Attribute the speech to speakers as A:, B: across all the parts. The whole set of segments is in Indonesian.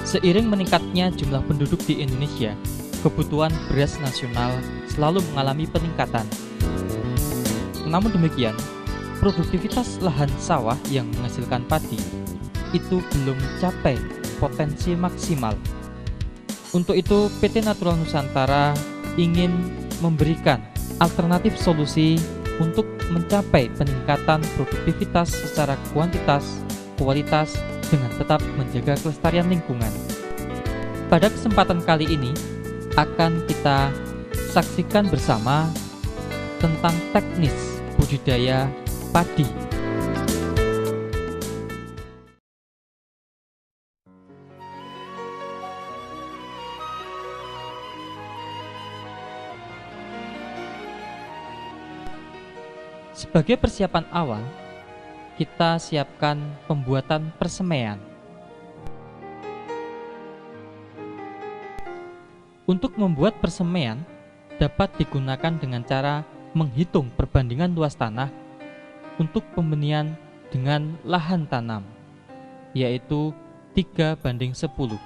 A: Seiring meningkatnya jumlah penduduk di Indonesia, kebutuhan beras nasional selalu mengalami peningkatan. Namun demikian, produktivitas lahan sawah yang menghasilkan padi itu belum mencapai potensi maksimal. Untuk itu, PT Natural Nusantara ingin memberikan alternatif solusi untuk mencapai peningkatan produktivitas secara kuantitas, kualitas, dengan tetap menjaga kelestarian lingkungan. Pada kesempatan kali ini akan kita saksikan bersama tentang teknis budidaya padi. Sebagai persiapan awal, kita siapkan pembuatan persemaian. Untuk membuat persemaian dapat digunakan dengan cara menghitung perbandingan luas tanah untuk pembenihan dengan lahan tanam, yaitu 3:10.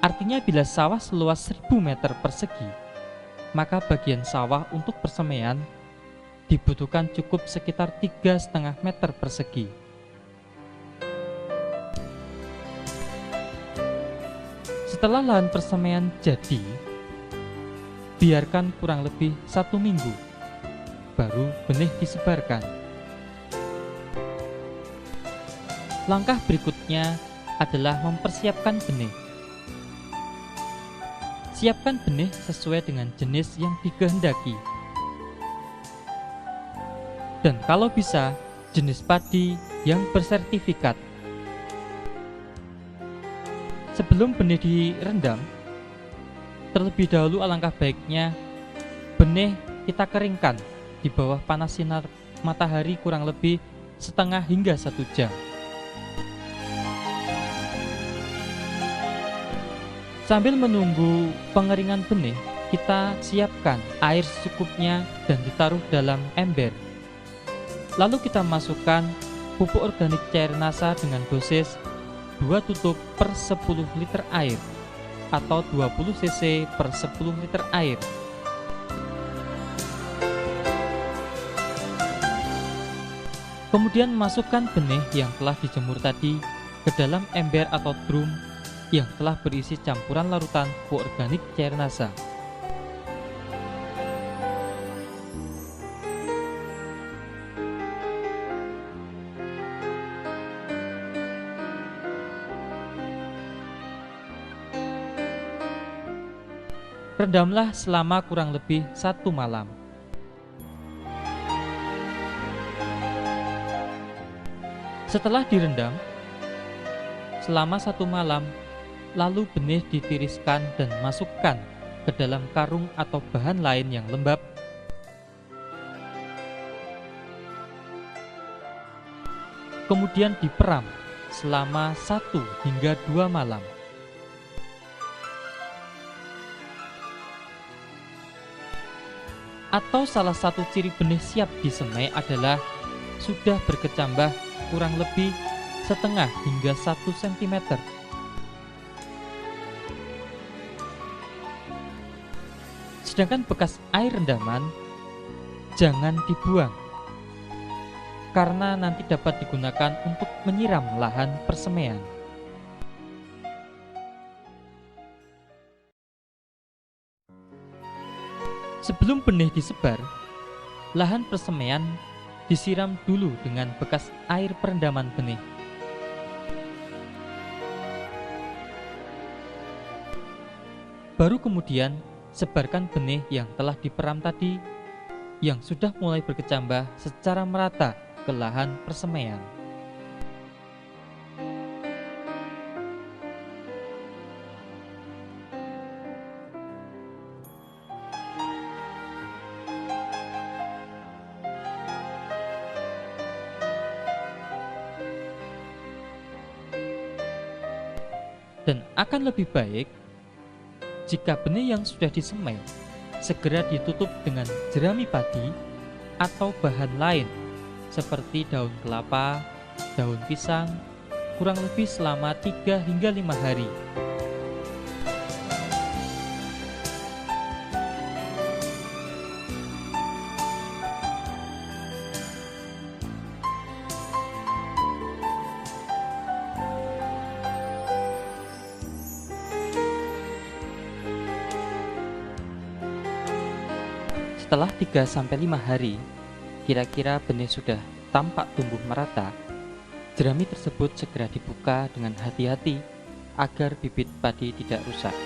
A: Artinya bila sawah seluas 1000 meter persegi, maka bagian sawah untuk persemaian dibutuhkan cukup sekitar 3,5 meter persegi. Setelah lahan persemaian jadi, biarkan kurang lebih 1 minggu, baru benih disebarkan. Langkah berikutnya adalah mempersiapkan benih. Siapkan benih sesuai dengan jenis yang dikehendaki. Dan kalau bisa, jenis padi yang bersertifikat. Sebelum benih direndam, terlebih dahulu alangkah baiknya benih kita keringkan di bawah panas sinar matahari kurang lebih setengah hingga 1 jam. Sambil menunggu pengeringan benih, kita siapkan air secukupnya dan ditaruh dalam ember. Lalu kita masukkan pupuk organik cair NASA dengan dosis 2 tutup per 10 liter air atau 20 cc per 10 liter air. Kemudian masukkan benih yang telah dijemur tadi ke dalam ember atau drum yang telah berisi campuran larutan pupuk organik cair NASA. Rendamlah selama kurang lebih 1 malam. Setelah direndam selama 1 malam, lalu benih ditiriskan dan masukkan ke dalam karung atau bahan lain yang lembab. Kemudian diperam selama 1 hingga 2 malam. Atau salah satu ciri benih siap disemai adalah sudah berkecambah kurang lebih setengah hingga 1 cm. Sedangkan bekas air rendaman jangan dibuang, karena nanti dapat digunakan untuk menyiram lahan persemaian. Sebelum benih disebar, lahan persemaian disiram dulu dengan bekas air perendaman benih. Baru kemudian sebarkan benih yang telah diperam tadi yang sudah mulai berkecambah secara merata ke lahan persemaian. Dan akan lebih baik jika benih yang sudah disemai segera ditutup dengan jerami padi atau bahan lain seperti daun kelapa, daun pisang, kurang lebih selama 3 hingga 5 hari. Setelah 3-5 hari, kira-kira benih sudah tampak tumbuh merata, jerami tersebut segera dibuka dengan hati-hati agar bibit padi tidak rusak.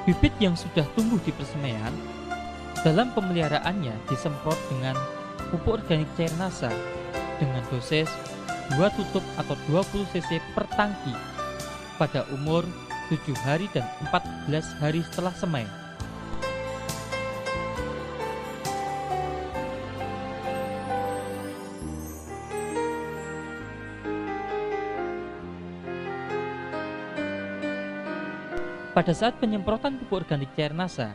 A: Bibit yang sudah tumbuh di persemaian, dalam pemeliharaannya disemprot dengan pupuk organik cair NASA dengan dosis 2 tutup atau 20 cc per tangki pada umur 7 hari dan 14 hari setelah semai. Pada saat penyemprotan pupuk organik cair NASA,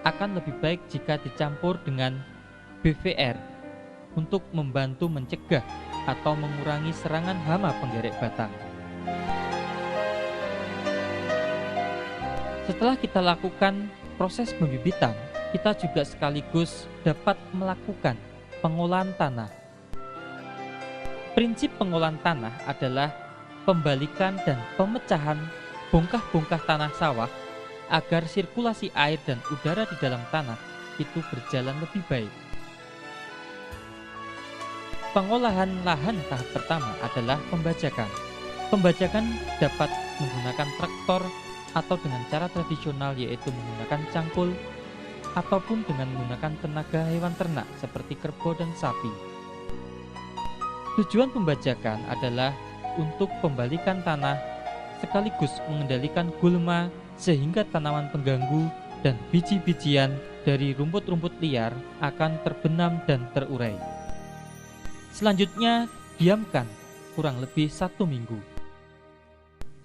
A: akan lebih baik jika dicampur dengan BVR untuk membantu mencegah atau mengurangi serangan hama penggerek batang. Setelah kita lakukan proses pembibitan, kita juga sekaligus dapat melakukan pengolahan tanah. Prinsip pengolahan tanah adalah pembalikan dan pemecahan bongkah-bongkah tanah sawah agar sirkulasi air dan udara di dalam tanah itu berjalan lebih baik. Pengolahan lahan tahap pertama adalah pembajakan. Pembajakan dapat menggunakan traktor atau dengan cara tradisional yaitu menggunakan cangkul ataupun dengan menggunakan tenaga hewan ternak seperti kerbau dan sapi. Tujuan pembajakan adalah untuk pembalikan tanah sekaligus mengendalikan gulma sehingga tanaman pengganggu dan biji-bijian dari rumput-rumput liar akan terbenam dan terurai. Selanjutnya, diamkan kurang lebih 1 minggu.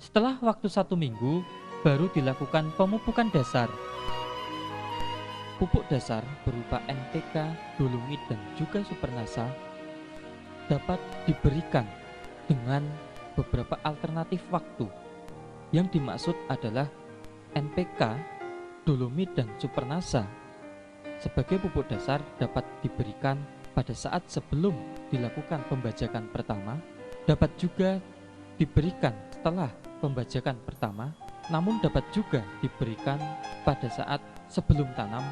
A: Setelah waktu 1 minggu, baru dilakukan pemupukan dasar. Pupuk dasar berupa NPK, dolomit, dan juga supernasa dapat diberikan dengan beberapa alternatif waktu. Yang dimaksud adalah NPK, dolomit, dan supernasa sebagai pupuk dasar dapat diberikan pada saat sebelum dilakukan pembajakan pertama, dapat juga diberikan setelah pembajakan pertama, namun dapat juga diberikan pada saat sebelum tanam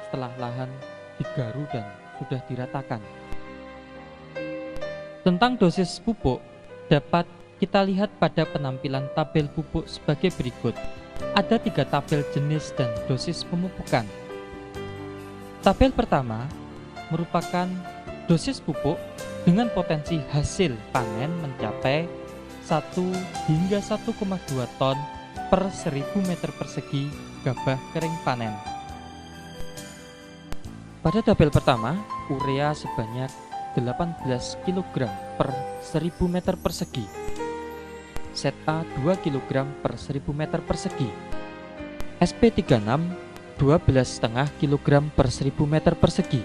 A: setelah lahan digaru dan sudah diratakan. Tentang dosis pupuk dapat kita lihat pada penampilan tabel pupuk sebagai berikut. Ada 3 tabel jenis dan dosis pemupukan. Tabel pertama merupakan dosis pupuk dengan potensi hasil panen mencapai 1 hingga 1,2 ton per 1000 meter persegi gabah kering panen. Pada tabel pertama, urea sebanyak 18 kg per 1000 meter persegi, ZA 2 kg per 1000 meter persegi, SP36 12,5 kg per 1000 meter persegi,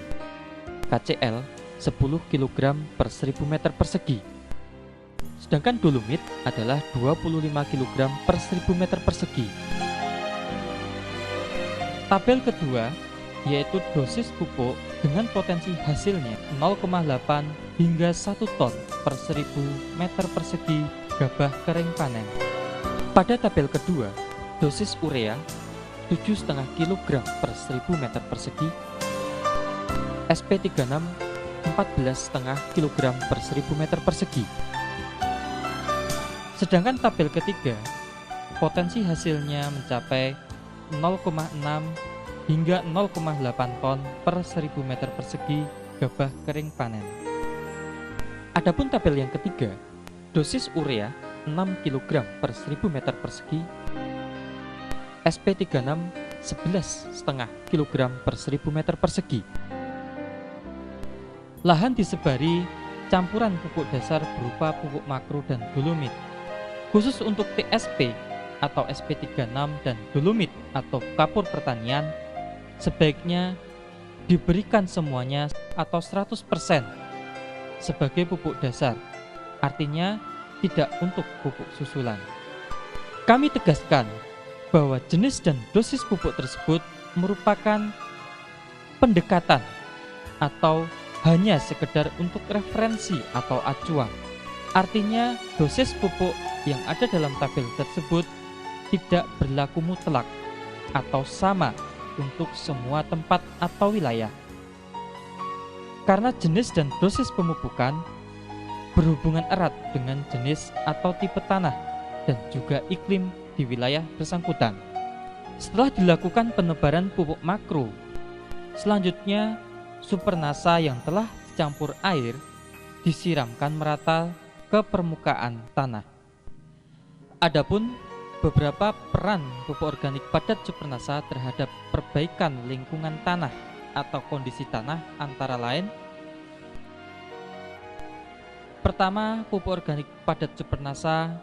A: KCL 10 kg per 1000 meter persegi. Sedangkan dolomit adalah 25 kg per 1000 meter persegi. Tabel kedua yaitu dosis pupuk dengan potensi hasilnya 0,8 hingga 1 ton per 1000 meter persegi gabah kering panen. Pada tabel kedua, dosis urea 7,5 kg per 1000 meter persegi, SP36 14,5 kg per 1000 meter persegi. Sedangkan tabel ketiga, potensi hasilnya mencapai 0,6 hingga 0,8 ton per 1000 meter persegi gabah kering panen. Adapun tabel yang ketiga, dosis urea 6 kg per 1000 meter persegi, SP36 11,5 kg per 1000 meter persegi. Lahan disebari campuran pupuk dasar berupa pupuk makro dan dolomit. Khusus untuk TSP atau SP36 dan dolomit atau kapur pertanian, sebaiknya diberikan semuanya atau 100% sebagai pupuk dasar, artinya tidak untuk pupuk susulan. Kami tegaskan bahwa jenis dan dosis pupuk tersebut merupakan pendekatan atau hanya sekedar untuk referensi atau acuan. Artinya dosis pupuk yang ada dalam tabel tersebut tidak berlaku mutlak atau sama untuk semua tempat atau wilayah. Karena jenis dan dosis pemupukan berhubungan erat dengan jenis atau tipe tanah dan juga iklim di wilayah bersangkutan. Setelah dilakukan penebaran pupuk makro, selanjutnya Supernasa yang telah dicampur air disiramkan merata ke permukaan tanah. Adapun beberapa peran pupuk organik padat Supernasa terhadap perbaikan lingkungan tanah atau kondisi tanah antara lain: pertama, pupuk organik padat Supernasa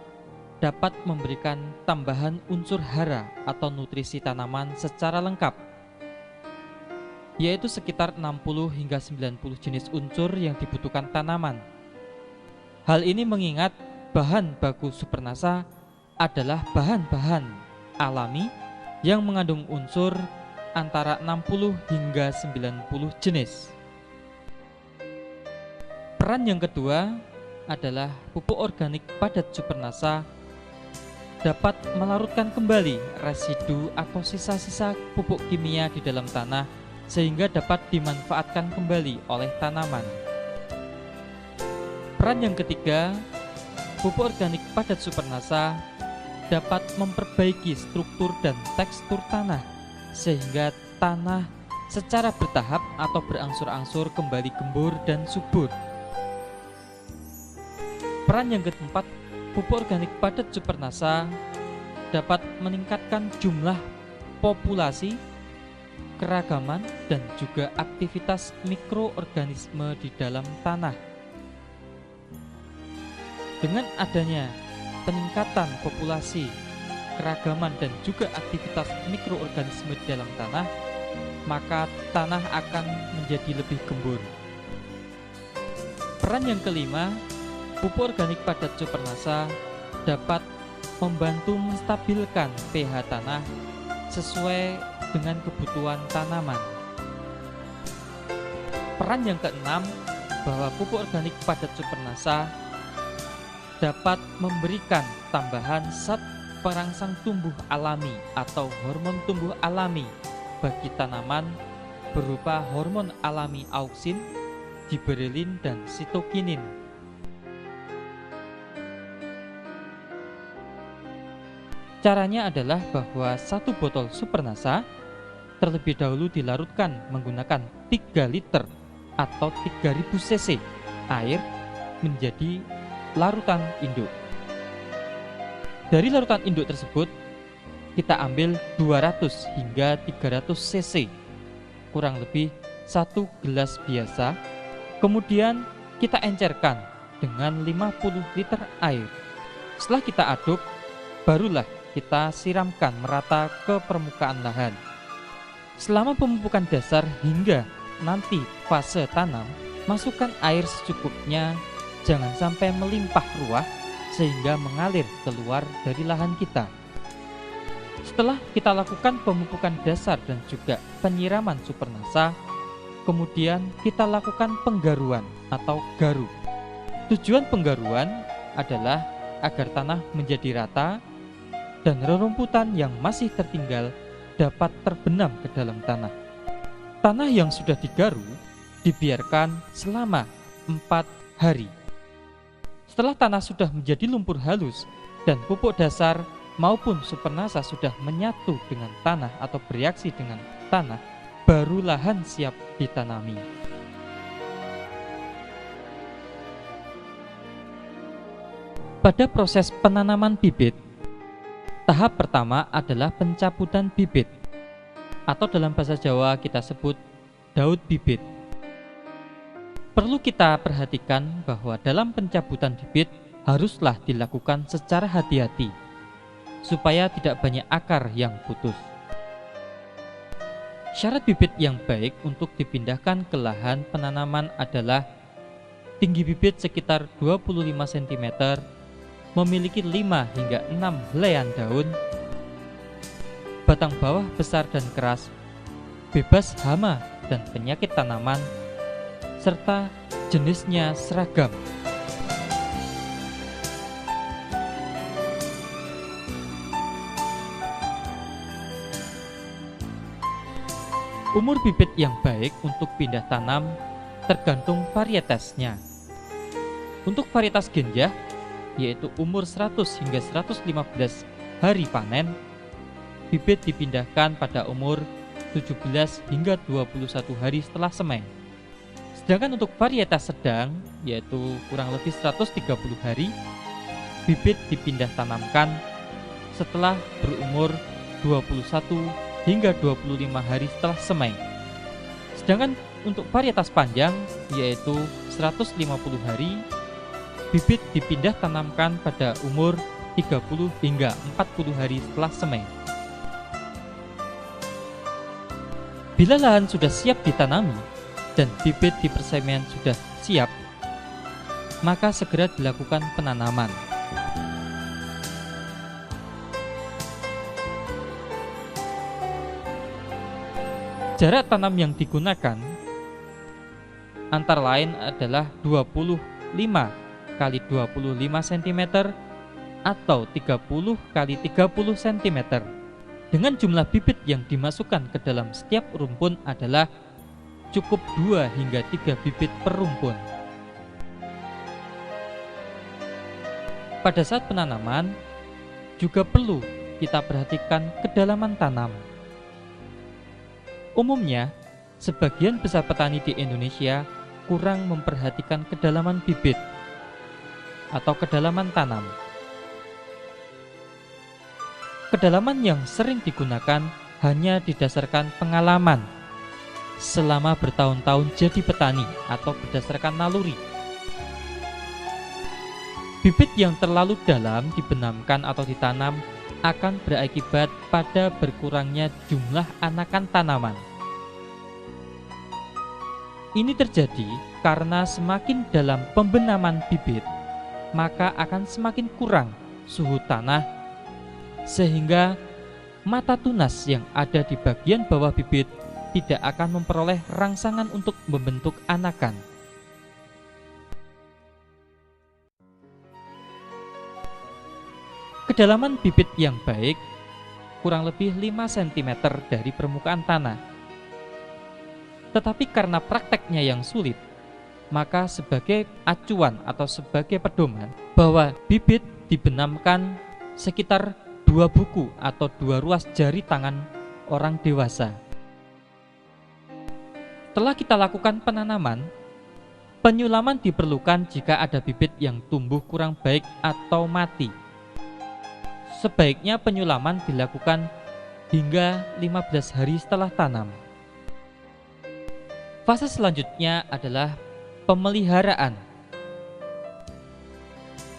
A: dapat memberikan tambahan unsur hara atau nutrisi tanaman secara lengkap, yaitu sekitar 60 hingga 90 jenis unsur yang dibutuhkan tanaman. Hal ini mengingat bahan baku Supernasa adalah bahan-bahan alami yang mengandung unsur antara 60 hingga 90 jenis. Peran yang kedua adalah pupuk organik padat Supernasa dapat melarutkan kembali residu atau sisa-sisa pupuk kimia di dalam tanah sehingga dapat dimanfaatkan kembali oleh tanaman. Peran yang ketiga, pupuk organik padat Supernasa dapat memperbaiki struktur dan tekstur tanah sehingga tanah secara bertahap atau berangsur-angsur kembali gembur dan subur. Peran yang keempat, pupuk organik padat Supernasa dapat meningkatkan jumlah populasi, keragaman, dan juga aktivitas mikroorganisme di dalam tanah. Dengan adanya peningkatan populasi, keragaman, dan juga aktivitas mikroorganisme di dalam tanah, maka tanah akan menjadi lebih gembur. Peran yang kelima, pupuk organik padat Supernasa dapat membantu menstabilkan pH tanah sesuai dengan kebutuhan tanaman. Peran yang keenam, bahwa pupuk organik padat Supernasa dapat memberikan tambahan zat perangsang tumbuh alami atau hormon tumbuh alami bagi tanaman berupa hormon alami auksin, giberelin, dan sitokinin. Caranya adalah bahwa satu botol Supernasa terlebih dahulu dilarutkan menggunakan 3 liter atau 3000 cc air menjadi larutan induk. Dari larutan induk tersebut kita ambil 200 hingga 300 cc, kurang lebih 1 gelas biasa. Kemudian kita encerkan dengan 50 liter air. Setelah kita aduk, barulah kita siramkan merata ke permukaan lahan. Selama pemupukan dasar hingga nanti fase tanam, masukkan air secukupnya, jangan sampai melimpah ruah sehingga mengalir keluar dari lahan kita. Setelah kita lakukan pemupukan dasar dan juga penyiraman Supernasa, kemudian kita lakukan penggaruan atau garu. Tujuan penggaruan adalah agar tanah menjadi rata dan rerumputan yang masih tertinggal dapat terbenam ke dalam tanah. Tanah yang sudah digaru dibiarkan selama 4 hari. Setelah tanah sudah menjadi lumpur halus dan pupuk dasar maupun Supernasa sudah menyatu dengan tanah atau bereaksi dengan tanah, baru lahan siap ditanami. Pada proses penanaman bibit, tahap pertama adalah pencabutan bibit, atau dalam bahasa Jawa kita sebut daud bibit. Perlu kita perhatikan bahwa dalam pencabutan bibit haruslah dilakukan secara hati-hati, supaya tidak banyak akar yang putus. Syarat bibit yang baik untuk dipindahkan ke lahan penanaman adalah tinggi bibit sekitar 25 cm, memiliki 5 hingga 6 helaian daun, batang bawah besar dan keras, bebas hama dan penyakit tanaman, serta jenisnya seragam. Umur bibit yang baik untuk pindah tanam tergantung varietasnya. Untuk varietas genjah, yaitu umur 100 hingga 115 hari panen, bibit dipindahkan pada umur 17 hingga 21 hari setelah semai. Sedangkan untuk varietas sedang, yaitu kurang lebih 130 hari, bibit dipindah tanamkan setelah berumur 21 hingga 25 hari setelah semai. Sedangkan untuk varietas panjang, yaitu 150 hari, bibit dipindah tanamkan pada umur 30 hingga 40 hari setelah semai. Bila lahan sudah siap ditanami dan bibit di persemaian sudah siap, maka segera dilakukan penanaman. Jarak tanam yang digunakan antara lain adalah 25 kali 25 cm atau 30 kali 30 cm. Dengan jumlah bibit yang dimasukkan ke dalam setiap rumpun adalah cukup 2 hingga 3 bibit per rumpun. Pada saat penanaman juga perlu kita perhatikan kedalaman tanam. Umumnya, sebagian besar petani di Indonesia kurang memperhatikan kedalaman bibit atau kedalaman tanam. Kedalaman yang sering digunakan hanya didasarkan pengalaman selama bertahun-tahun jadi petani atau berdasarkan naluri. Bibit yang terlalu dalam dibenamkan atau ditanam akan berakibat pada berkurangnya jumlah anakan tanaman. Ini terjadi karena semakin dalam pembenaman bibit, maka akan semakin kurang suhu tanah, sehingga mata tunas yang ada di bagian bawah bibit tidak akan memperoleh rangsangan untuk membentuk anakan. Kedalaman bibit yang baik kurang lebih 5 cm dari permukaan tanah. Tetapi karena prakteknya yang sulit, maka sebagai acuan atau sebagai pedoman bahwa bibit dibenamkan sekitar 2 buku atau 2 ruas jari tangan orang dewasa. Setelah kita lakukan penanaman, penyulaman diperlukan jika ada bibit yang tumbuh kurang baik atau mati. Sebaiknya penyulaman dilakukan hingga 15 hari setelah tanam. Fase selanjutnya adalah pemeliharaan.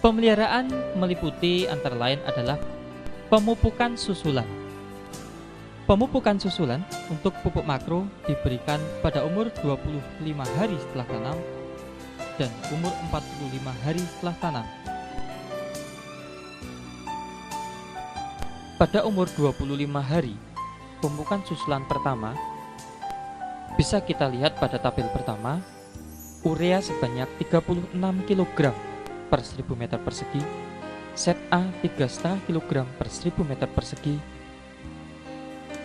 A: Pemeliharaan meliputi antara lain adalah pemupukan susulan. Pemupukan susulan untuk pupuk makro diberikan pada umur 25 hari setelah tanam dan umur 45 hari setelah tanam. Pada umur 25 hari, pemupukan susulan pertama bisa kita lihat pada tabel pertama, urea sebanyak 36 kg per 1000 meter persegi, set A 3,5 kg per 1000 meter persegi,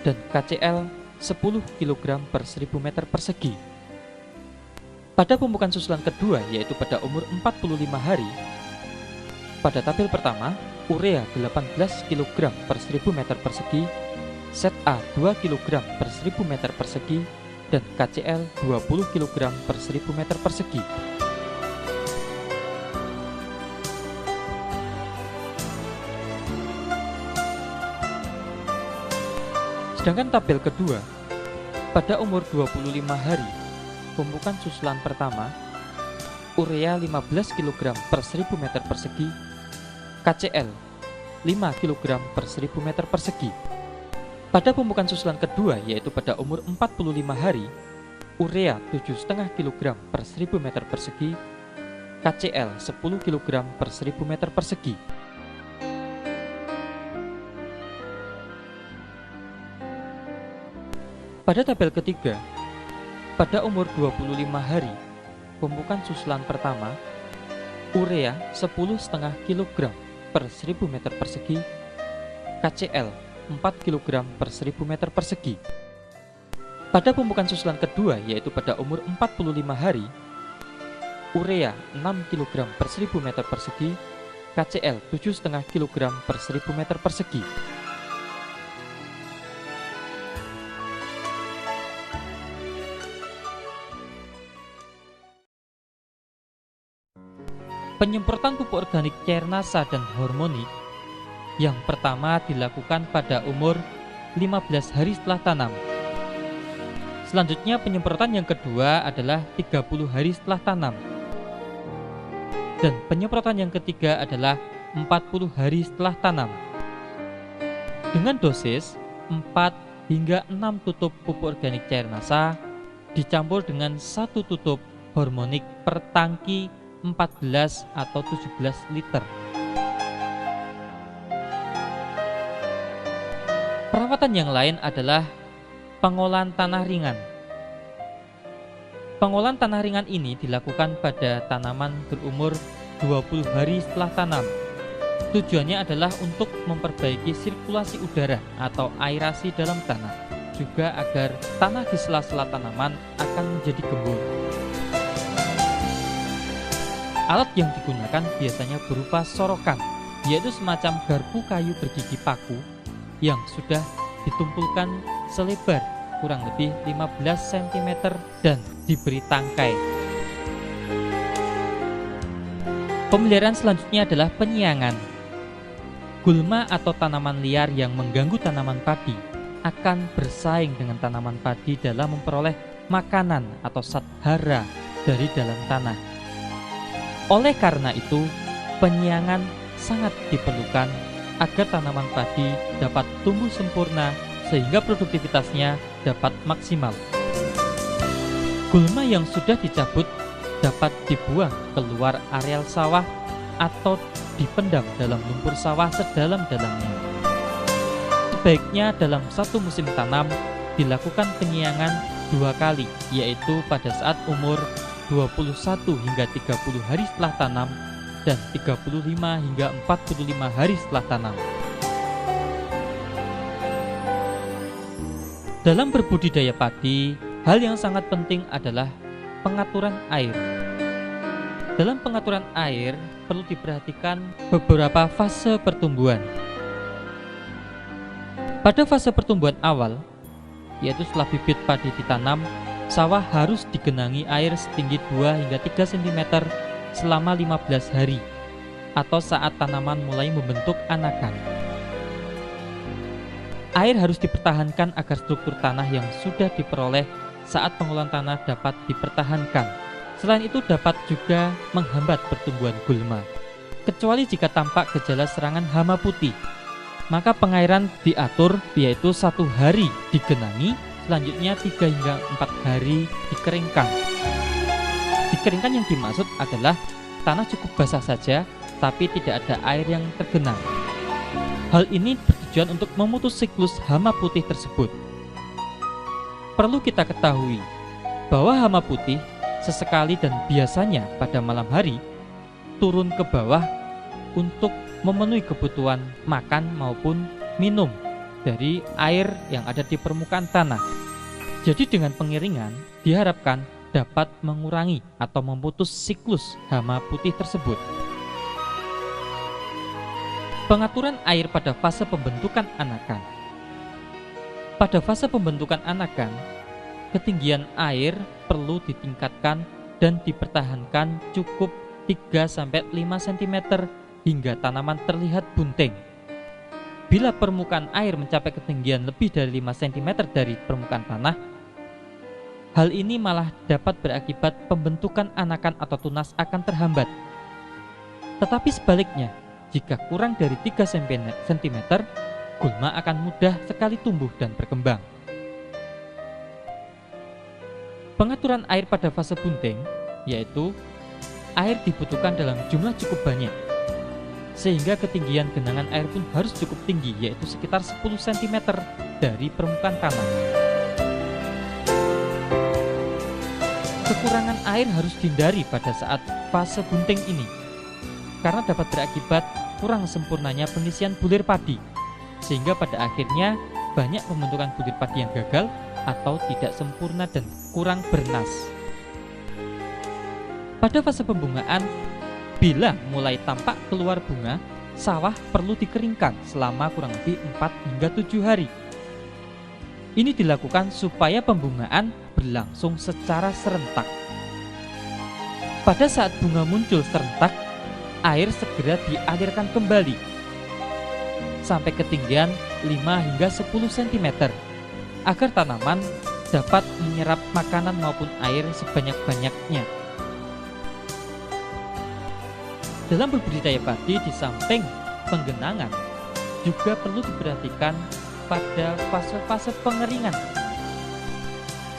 A: dan KCl 10 kg per 1000 meter persegi. Pada pemupukan susulan kedua, yaitu pada umur 45 hari, pada tabel pertama, urea 18 kg per 1000 meter persegi, set A 2 kg per 1000 meter persegi, dan KCl 20 kg per 1000 meter persegi. Sedangkan tabel kedua, pada umur 25 hari, pemupukan susulan pertama urea 15 kg per 1000 meter persegi, KCl 5 kg per 1000 meter persegi. Pada pemupukan susulan kedua, yaitu pada umur 45 hari, urea 7,5 kg per 1000 meter persegi, KCl 10 kg per 1000 meter persegi. Pada tabel ketiga, pada umur 25 hari, pemupukan susulan pertama, urea 10,5 kg per 1000 meter persegi, KCl 4 kg per 1000 meter persegi. Pada pemupukan susulan kedua, yaitu pada umur 45 hari, urea 6 kg per 1000 meter persegi, KCl 7,5 kg per 1000 meter persegi. Penyemprotan pupuk organik cair nasa dan hormonik yang pertama dilakukan pada umur 15 hari setelah tanam. Selanjutnya penyemprotan yang kedua adalah 30 hari setelah tanam. Dan penyemprotan yang ketiga adalah 40 hari setelah tanam. Dengan dosis 4 hingga 6 tutup pupuk organik cair nasa dicampur dengan 1 tutup hormonik per tangki 14 atau 17 liter. Perawatan yang lain adalah pengolahan tanah ringan. Pengolahan tanah ringan ini dilakukan pada tanaman berumur 20 hari setelah tanam. Tujuannya adalah untuk memperbaiki sirkulasi udara atau aerasi dalam tanah, juga agar tanah di sela-sela tanaman akan menjadi gembur. Alat yang digunakan biasanya berupa sorokan, yaitu semacam garpu kayu bergigi paku yang sudah ditumpulkan selebar kurang lebih 15 cm dan diberi tangkai. Pemeliharaan selanjutnya adalah penyiangan. Gulma atau tanaman liar yang mengganggu tanaman padi akan bersaing dengan tanaman padi dalam memperoleh makanan atau zat hara dari dalam tanah. Oleh karena itu, penyiangan sangat diperlukan agar tanaman padi dapat tumbuh sempurna sehingga produktivitasnya dapat maksimal. Gulma yang sudah dicabut dapat dibuang keluar areal sawah atau dipendam dalam lumpur sawah sedalam-dalamnya. Sebaiknya dalam satu musim tanam dilakukan penyiangan 2 kali, yaitu pada saat umur 21 hingga 30 hari setelah tanam dan 35 hingga 45 hari setelah tanam. Dalam berbudidaya padi, hal yang sangat penting adalah pengaturan air. Dalam pengaturan air perlu diperhatikan beberapa fase pertumbuhan. Pada fase pertumbuhan awal, yaitu setelah bibit padi ditanam, sawah harus digenangi air setinggi 2 hingga 3 cm selama 15 hari atau saat tanaman mulai membentuk anakan. Air harus dipertahankan agar struktur tanah yang sudah diperoleh saat pengolahan tanah dapat dipertahankan. Selain itu dapat juga menghambat pertumbuhan gulma. Kecuali jika tampak gejala serangan hama putih, maka pengairan diatur, yaitu 1 hari digenangi, selanjutnya 3 hingga 4 hari dikeringkan. Dikeringkan yang dimaksud adalah tanah cukup basah saja, tapi tidak ada air yang tergenang. Hal ini bertujuan untuk memutus siklus hama putih tersebut. Perlu kita ketahui bahwa hama putih sesekali dan biasanya pada malam hari turun ke bawah untuk memenuhi kebutuhan makan maupun minum dari air yang ada di permukaan tanah. Jadi dengan pengiringan diharapkan dapat mengurangi atau memutus siklus hama putih tersebut. Pengaturan air pada fase pembentukan anakan. Pada fase pembentukan anakan, ketinggian air perlu ditingkatkan dan dipertahankan cukup 3-5 cm hingga tanaman terlihat bunting. Bila permukaan air mencapai ketinggian lebih dari 5 cm dari permukaan tanah, Hal ini malah dapat berakibat pembentukan anakan atau tunas akan terhambat. Tetapi sebaliknya, jika kurang dari 3 cm, gulma akan mudah sekali tumbuh dan berkembang. Pengaturan air pada fase bunting, yaitu air dibutuhkan dalam jumlah cukup banyak, sehingga ketinggian genangan air pun harus cukup tinggi, yaitu sekitar 10 cm dari permukaan tanah. Kekurangan air harus dihindari pada saat fase bunting ini, karena dapat berakibat kurang sempurnanya pengisian bulir padi, sehingga pada akhirnya banyak pembentukan bulir padi yang gagal atau tidak sempurna dan kurang bernas. Pada fase pembungaan, bila mulai tampak keluar bunga, sawah perlu dikeringkan selama kurang lebih 4 hingga 7 hari. Ini dilakukan supaya pembungaan berlangsung secara serentak. Pada saat bunga muncul serentak, air segera dialirkan kembali sampai ketinggian 5 hingga 10 cm agar tanaman dapat menyerap makanan maupun air sebanyak-banyaknya. Dalam berbudidaya padi, di samping penggenangan juga perlu diperhatikan pada fase-fase pengeringan.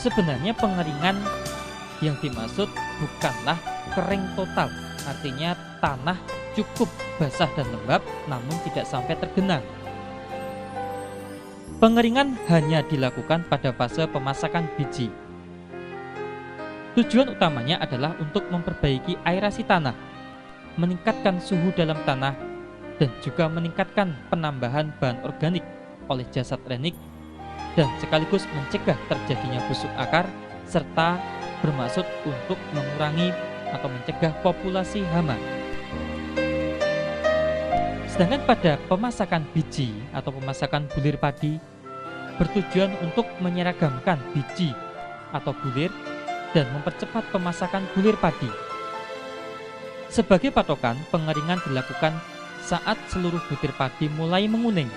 A: Sebenarnya pengeringan yang dimaksud bukanlah kering total, artinya tanah cukup basah dan lembab namun tidak sampai tergenang. Pengeringan hanya dilakukan pada fase pemasakan biji. Tujuan utamanya adalah untuk memperbaiki aerasi tanah, meningkatkan suhu dalam tanah, dan juga meningkatkan penambahan bahan organik oleh jasad renik, dan sekaligus mencegah terjadinya busuk akar, serta bermaksud untuk mengurangi atau mencegah populasi hama. Sedangkan pada pemasakan biji atau pemasakan bulir padi bertujuan untuk menyeragamkan biji atau bulir dan mempercepat pemasakan bulir padi. Sebagai patokan, pengeringan dilakukan saat seluruh butir padi mulai menguning.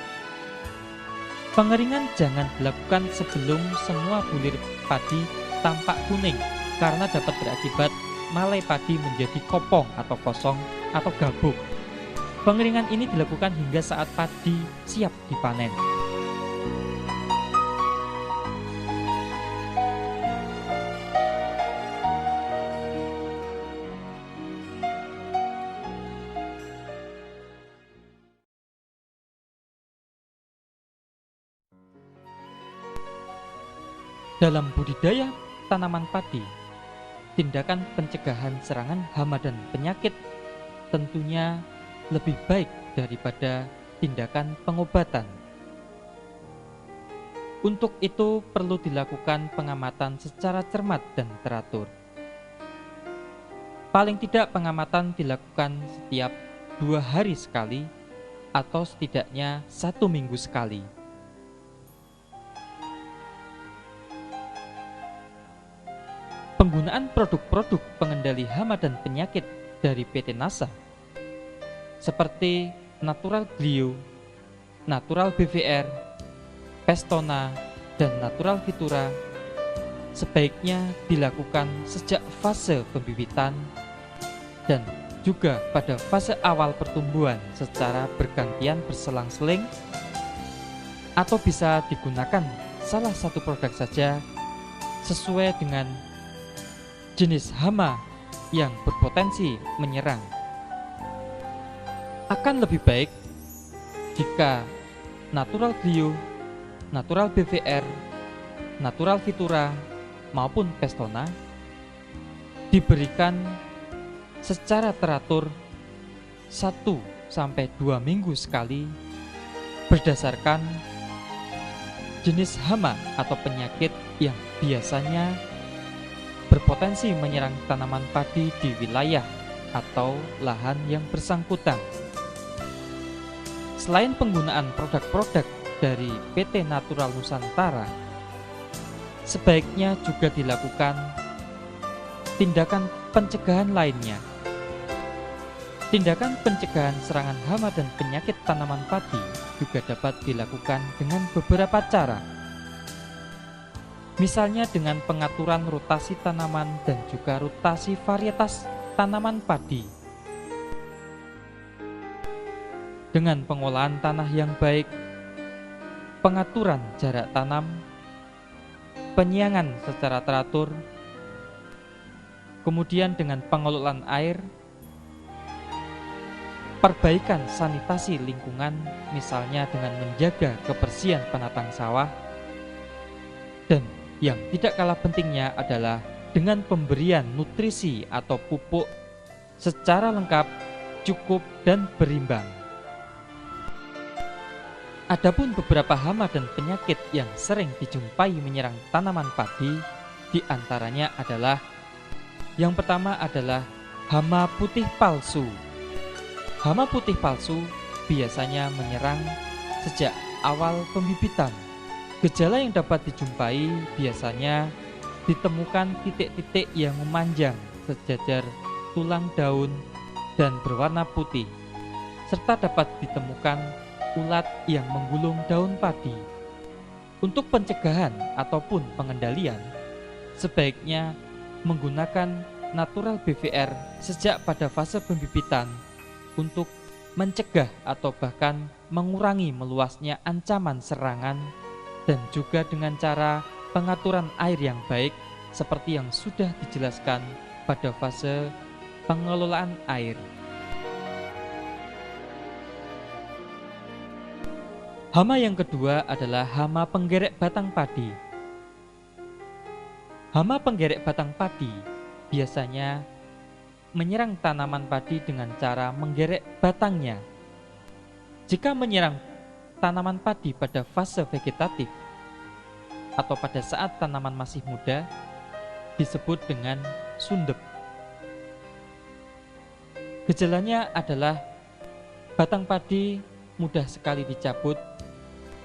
A: Pengeringan jangan dilakukan sebelum semua bulir padi tampak kuning, karena dapat berakibat malai padi menjadi kopong atau kosong atau gabuk. Pengeringan ini dilakukan hingga saat padi siap dipanen. Dalam budidaya tanaman padi, tindakan pencegahan serangan hama dan penyakit tentunya lebih baik daripada tindakan pengobatan. Untuk itu perlu dilakukan pengamatan secara cermat dan teratur. Paling tidak pengamatan dilakukan setiap 2 hari sekali atau setidaknya 1 minggu sekali. Penggunaan produk-produk pengendali hama dan penyakit dari PT NASA seperti Natural Glio, Natural BVR, Pestona, dan Natural Vitura sebaiknya dilakukan sejak fase pembibitan dan juga pada fase awal pertumbuhan secara bergantian berselang-seling, atau bisa digunakan salah satu produk saja sesuai dengan jenis hama yang berpotensi menyerang. Akan lebih baik jika Natural Glio, Natural BVR, Natural Vitura maupun Pestona diberikan secara teratur 1-2 minggu sekali berdasarkan jenis hama atau penyakit yang biasanya berpotensi menyerang tanaman padi di wilayah atau lahan yang bersangkutan. Selain penggunaan produk-produk dari PT Natural Nusantara, sebaiknya juga dilakukan tindakan pencegahan lainnya. Tindakan pencegahan serangan hama dan penyakit tanaman padi juga dapat dilakukan dengan beberapa cara. Misalnya dengan pengaturan rotasi tanaman dan juga rotasi varietas tanaman padi. Dengan pengolahan tanah yang baik, pengaturan jarak tanam, penyiangan secara teratur, kemudian dengan pengelolaan air, perbaikan sanitasi lingkungan, misalnya dengan menjaga kebersihan penatang sawah, dan yang tidak kalah pentingnya adalah dengan pemberian nutrisi atau pupuk secara lengkap, cukup, dan berimbang. Adapun beberapa hama dan penyakit yang sering dijumpai menyerang tanaman padi, di antaranya adalah yang pertama adalah hama putih palsu. Hama putih palsu biasanya menyerang sejak awal pembibitan. Gejala yang dapat dijumpai biasanya ditemukan titik-titik yang memanjang sejajar tulang daun dan berwarna putih, serta dapat ditemukan ulat yang menggulung daun padi. Untuk pencegahan ataupun pengendalian, sebaiknya menggunakan natural BVR sejak pada fase pembibitan untuk mencegah atau bahkan mengurangi meluasnya ancaman serangan, dan juga dengan cara pengaturan air yang baik seperti yang sudah dijelaskan pada fase pengelolaan air. Hama yang kedua adalah hama penggerek batang padi. Hama penggerek batang padi biasanya menyerang tanaman padi dengan cara menggerek batangnya. Jika menyerang tanaman padi pada fase vegetatif atau pada saat tanaman masih muda, disebut dengan sundep. Gejalanya adalah batang padi mudah sekali dicabut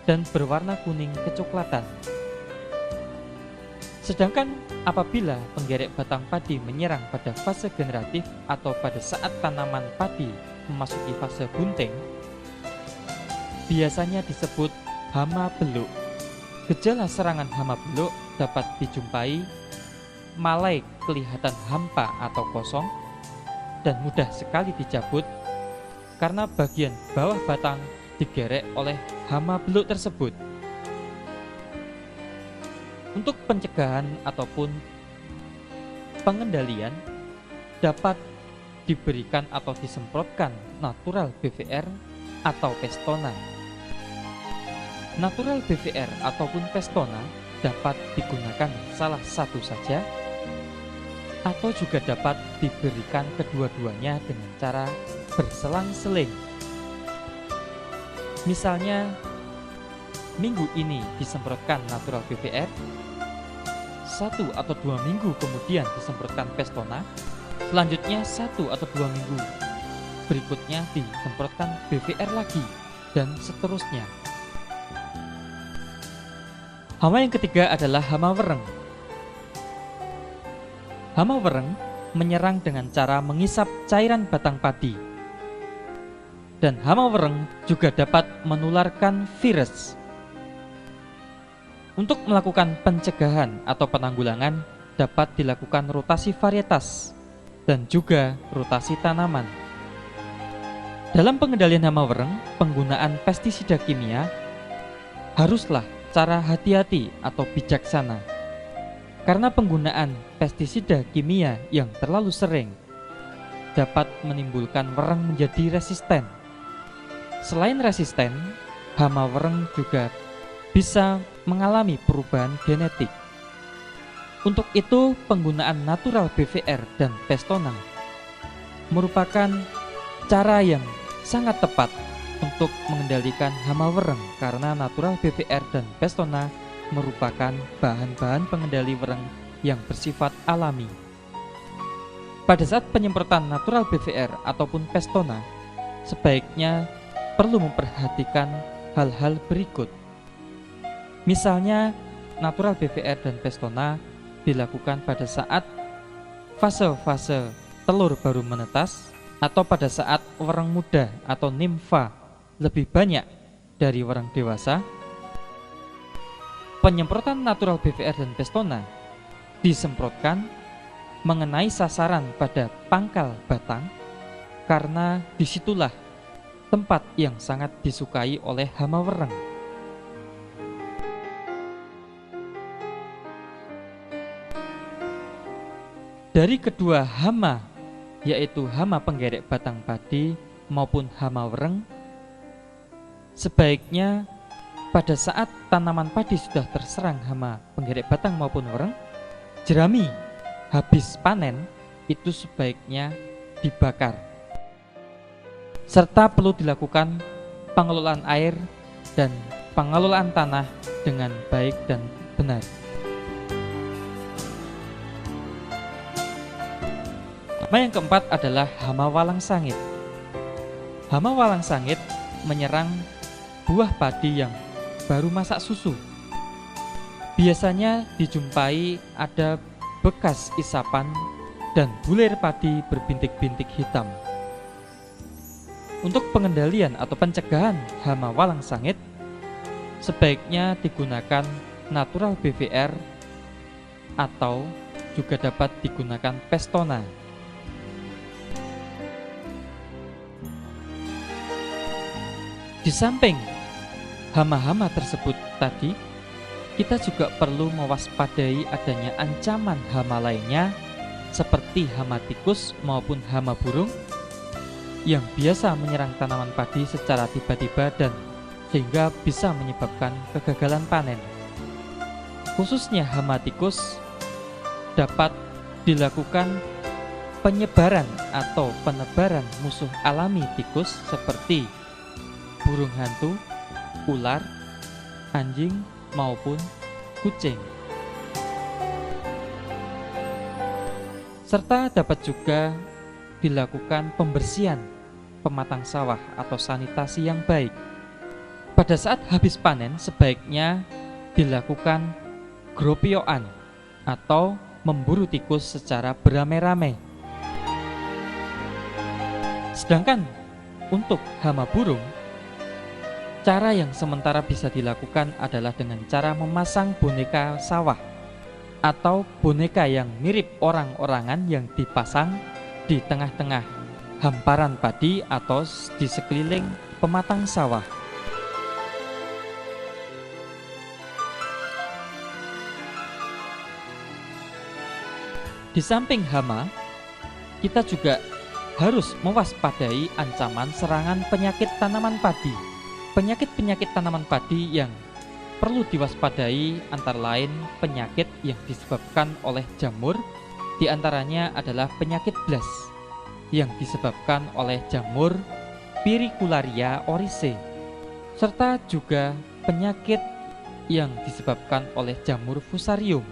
A: dan berwarna kuning kecoklatan. Sedangkan apabila penggerek batang padi menyerang pada fase generatif atau pada saat tanaman padi memasuki fase bunting, biasanya disebut hama beluk. Gejala serangan hama beluk dapat dijumpai malai kelihatan hampa atau kosong dan mudah sekali dicabut karena bagian bawah batang digerek oleh hama beluk tersebut. Untuk pencegahan ataupun pengendalian dapat diberikan atau disemprotkan natural BVR atau Pestona. Natural BVR ataupun Pestona dapat digunakan salah satu saja atau juga dapat diberikan kedua-duanya dengan cara berselang-seling. Misalnya, minggu ini disemprotkan natural BVR, 1 atau 2 minggu kemudian disemprotkan Pestona, selanjutnya 1 atau 2 minggu berikutnya disemprotkan BVR lagi, dan seterusnya. Hama yang ketiga adalah hama wereng. Hama wereng menyerang dengan cara mengisap cairan batang padi. Dan hama wereng juga dapat menularkan virus. Untuk melakukan pencegahan atau penanggulangan dapat dilakukan rotasi varietas dan juga rotasi tanaman. Dalam pengendalian hama wereng, penggunaan pestisida kimia haruslah cara hati-hati atau bijaksana. Karena penggunaan pestisida kimia yang terlalu sering dapat menimbulkan wereng menjadi resisten. Selain resisten, hama wereng juga bisa mengalami perubahan genetik. Untuk itu, penggunaan natural BVR dan Pestona merupakan cara yang sangat tepat untuk mengendalikan hama wereng, karena natural BVR dan Pestona merupakan bahan-bahan pengendali wereng yang bersifat alami. Pada saat penyemprotan natural BVR ataupun Pestona, sebaiknya perlu memperhatikan hal-hal berikut. Misalnya, natural BVR dan Pestona dilakukan pada saat fase-fase telur baru menetas atau pada saat wereng muda atau nimfa lebih banyak dari wereng dewasa, Penyemprotan natural BVR dan Pestona disemprotkan mengenai sasaran pada pangkal batang karena disitulah tempat yang sangat disukai oleh hama wereng. Dari kedua hama, yaitu hama penggerek batang padi maupun hama wereng, sebaiknya pada saat tanaman padi sudah terserang hama penggerek batang maupun wereng, jerami habis panen itu sebaiknya dibakar. Serta perlu dilakukan pengelolaan air dan pengelolaan tanah dengan baik dan benar. Hama yang keempat adalah hama walang sangit. Hama walang sangit menyerang buah padi yang baru masak susu. Biasanya dijumpai ada bekas isapan dan bulir padi berbintik-bintik hitam. Untuk pengendalian atau pencegahan hama walang sangit, sebaiknya digunakan natural BVR atau juga dapat digunakan Pestona. Di samping hama-hama tersebut tadi, kita juga perlu mewaspadai adanya ancaman hama lainnya seperti hama tikus maupun hama burung yang biasa menyerang tanaman padi secara tiba-tiba dan sehingga bisa menyebabkan kegagalan panen. Khususnya hama tikus dapat dilakukan penyebaran atau penebaran musuh alami tikus seperti burung hantu, ular, anjing, maupun kucing. Serta dapat juga dilakukan pembersihan pematang sawah atau sanitasi yang baik. Pada saat habis panen sebaiknya dilakukan gropioan atau memburu tikus secara beramai-ramai. Sedangkan untuk hama burung, cara yang sementara bisa dilakukan adalah dengan cara memasang boneka sawah atau boneka yang mirip orang-orangan yang dipasang di tengah-tengah hamparan padi atau di sekeliling pematang sawah. Di samping hama, kita juga harus mewaspadai ancaman serangan penyakit tanaman padi. Penyakit-penyakit tanaman padi yang perlu diwaspadai antara lain penyakit yang disebabkan oleh jamur, diantaranya adalah penyakit blas yang disebabkan oleh jamur Pyricularia oryzae, serta juga penyakit yang disebabkan oleh jamur Fusarium.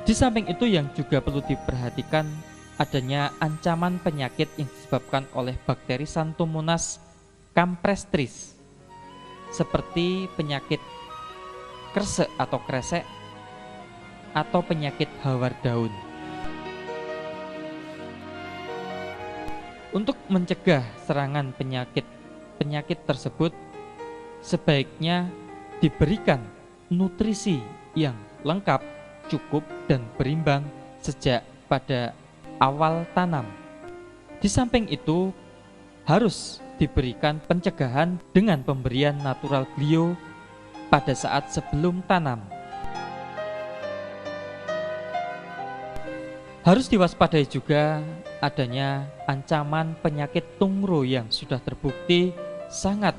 A: Di samping itu yang juga perlu diperhatikan adanya ancaman penyakit yang disebabkan oleh bakteri Xanthomonas campestris, seperti penyakit kresek atau kresek atau penyakit hawar daun. Untuk mencegah serangan penyakit tersebut, sebaiknya diberikan nutrisi yang lengkap, cukup, dan berimbang sejak pada awal tanam. Di samping itu, harus diberikan pencegahan dengan pemberian natural glio pada saat sebelum tanam. Harus diwaspadai juga adanya ancaman penyakit tungro yang sudah terbukti sangat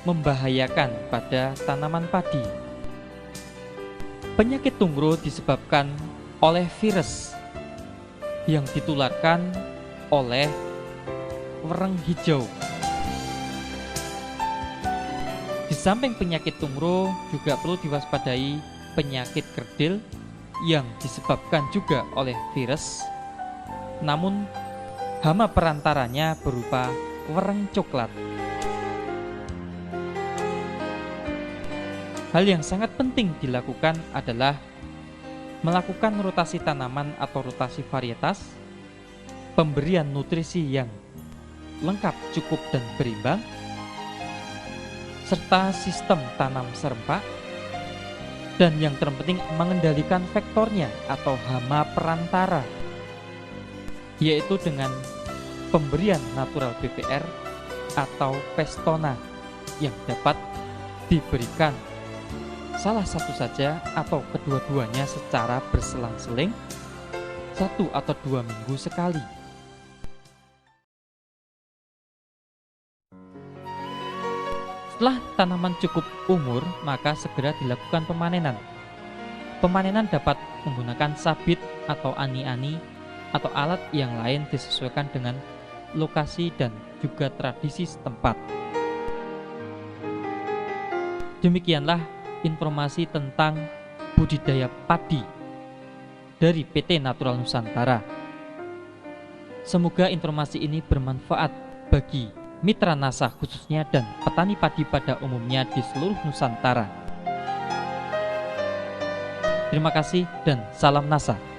A: membahayakan pada tanaman padi. Penyakit tungro disebabkan oleh virus yang ditularkan oleh wereng hijau. Di samping penyakit tungro juga perlu diwaspadai penyakit kerdil yang disebabkan juga oleh virus, namun hama perantaranya berupa wereng coklat. Hal yang sangat penting dilakukan adalah melakukan rotasi tanaman atau rotasi varietas, pemberian nutrisi yang lengkap, cukup, dan berimbang, serta sistem tanam serempak, Dan yang terpenting mengendalikan vektornya atau hama perantara, yaitu dengan pemberian natural BPR atau Pestona yang dapat diberikan salah satu saja atau kedua-duanya secara berselang-seling 1 atau 2 minggu sekali. Setelah tanaman cukup umur, maka segera dilakukan pemanenan. Pemanenan dapat menggunakan sabit atau ani-ani atau alat yang lain disesuaikan dengan lokasi dan juga tradisi setempat. Demikianlah informasi tentang budidaya padi dari PT Natural Nusantara. Semoga informasi ini bermanfaat bagi mitra NASA khususnya dan petani padi pada umumnya di seluruh Nusantara. Terima kasih dan salam NASA.